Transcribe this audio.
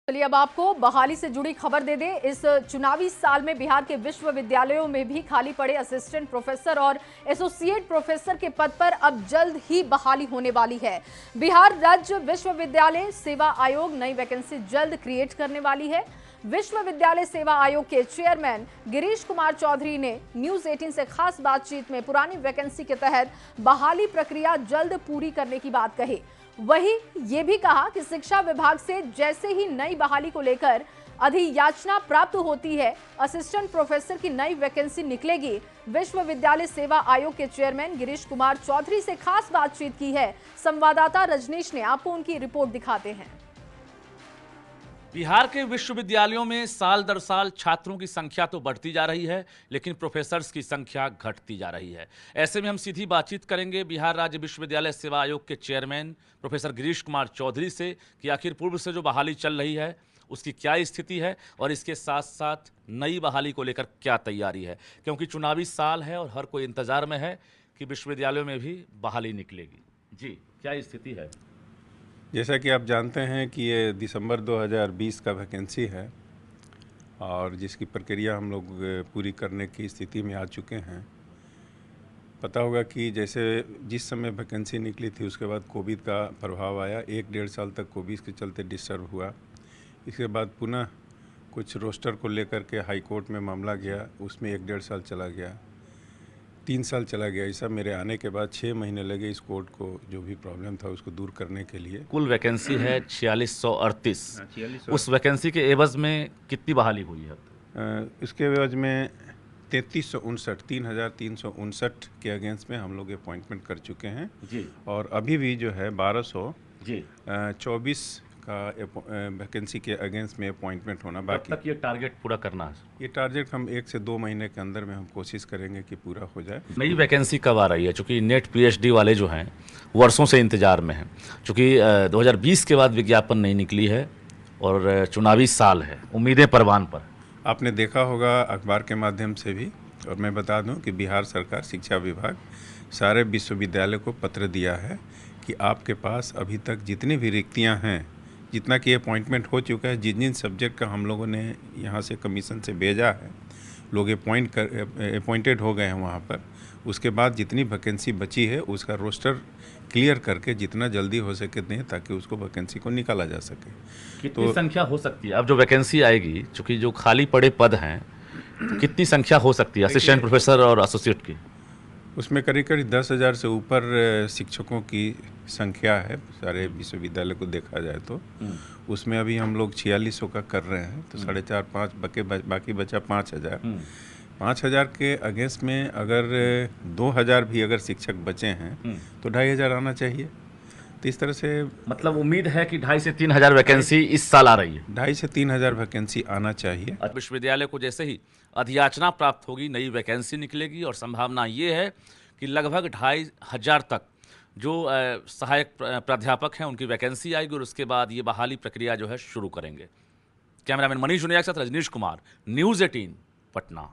चलिए अब आपको बहाली से जुड़ी खबर दे दें। इस चुनावी साल में बिहार के विश्वविद्यालयों में भी खाली पड़े असिस्टेंट प्रोफेसर और एसोसिएट प्रोफेसर के पद पर अब जल्द ही बहाली होने वाली है। बिहार राज्य विश्वविद्यालय सेवा आयोग नई वैकेंसी जल्द क्रिएट करने वाली है। विश्वविद्यालय सेवा आयोग के चेयरमैन गिरीश कुमार चौधरी ने न्यूज 18 से खास बातचीत में पुरानी वैकेंसी के तहत बहाली प्रक्रिया जल्द पूरी करने की बात कही। वहीं ये भी कहा कि शिक्षा विभाग से जैसे ही नई बहाली को लेकर अधियाचना प्राप्त होती है, असिस्टेंट प्रोफेसर की नई वैकेंसी निकलेगी। विश्वविद्यालय सेवा आयोग के चेयरमैन गिरीश कुमार चौधरी से खास बातचीत की है संवाददाता रजनीश ने। आपको उनकी रिपोर्ट दिखाते हैं। बिहार के विश्वविद्यालयों में साल दर साल छात्रों की संख्या तो बढ़ती जा रही है, लेकिन प्रोफेसर्स की संख्या घटती जा रही है। ऐसे में हम सीधी बातचीत करेंगे बिहार राज्य विश्वविद्यालय सेवा आयोग के चेयरमैन प्रोफेसर गिरीश कुमार चौधरी से कि आखिर पूर्व से जो बहाली चल रही है उसकी क्या स्थिति है और इसके साथ साथ नई बहाली को लेकर क्या तैयारी है, क्योंकि चुनावी साल है और हर कोई इंतजार में है कि विश्वविद्यालयों में भी बहाली निकलेगी। जी, क्या स्थिति है? जैसा कि आप जानते हैं कि ये दिसंबर 2020 का वैकेंसी है और जिसकी प्रक्रिया हम लोग पूरी करने की स्थिति में आ चुके हैं। पता होगा कि जैसे जिस समय वैकेंसी निकली थी उसके बाद कोविड का प्रभाव आया, 1-1.5 साल तक कोविड के चलते डिस्टर्ब हुआ। इसके बाद पुनः कुछ रोस्टर को लेकर के हाई कोर्ट में मामला गया, उसमें 1-1.5 साल चला गया, 3 साल चला गया। ऐसा मेरे आने के बाद 6 महीने लगे इस कोर्ट को जो भी प्रॉब्लम था उसको दूर करने के लिए। कुल वैकेंसी है 4638। उस वैकेंसी के एवज में कितनी बहाली हुई है? इसके एवज में 3359 के अगेंस्ट में हम लोग अपॉइंटमेंट कर चुके हैं जी। और अभी भी जो है 1224 का वैकेंसी के अगेंस्ट में अपॉइंटमेंट होना बाकी। तक ये टारगेट पूरा करना है? ये टारगेट हम 1 से 2 महीने के अंदर में हम कोशिश करेंगे कि पूरा हो जाए। नई वैकेंसी कब आ रही है? चूँकि नेट पीएचडी वाले जो हैं वर्षों से इंतजार में हैं, चूँकि 2020 के बाद विज्ञापन नहीं निकली है और चुनावी साल है, उम्मीदें परवान पर। आपने देखा होगा अखबार के माध्यम से भी, और मैं बता दूं कि बिहार सरकार शिक्षा विभाग सारे विश्वविद्यालय को पत्र दिया है कि आपके पास अभी तक जितनी भी रिक्तियां हैं, जितना कि अपॉइंटमेंट हो चुका है, जिन जिन सब्जेक्ट का हम लोगों ने यहाँ से कमीशन से भेजा है, लोग अपॉइंटेड हो गए हैं वहाँ पर। उसके बाद जितनी वैकेंसी बची है उसका रोस्टर क्लियर करके जितना जल्दी हो सके दें ताकि उसको वैकेंसी को निकाला जा सके। कितनी संख्या हो सकती है अब जो वैकेंसी आएगी, चूँकि जो खाली पड़े पद हैं, तो कितनी संख्या हो सकती है असिस्टेंट प्रोफेसर और एसोसिएट की? उसमें करीब 10,000 से ऊपर शिक्षकों की संख्या है सारे विश्वविद्यालय को देखा जाए तो। उसमें अभी हम लोग 4600 का कर रहे हैं, तो 4.5-5 बाकी बचा 5,000। 5,000 के अगेंस्ट में अगर 2,000 भी अगर शिक्षक बचे हैं तो 2,500 आना चाहिए। तो इस तरह से मतलब उम्मीद है कि 2,500 से 3,000 वैकेंसी इस साल आ रही है। 2,500 से 3,000 वैकेंसी आना चाहिए। विश्वविद्यालय को जैसे ही अधियाचना प्राप्त होगी, नई वैकेंसी निकलेगी और संभावना ये है कि लगभग 2,500 तक जो सहायक प्राध्यापक हैं उनकी वैकेंसी आएगी और उसके बाद ये बहाली प्रक्रिया जो है शुरू करेंगे। कैमरामैन मनीष जुनिया के साथ रजनीश कुमार, न्यूज़ 18 पटना।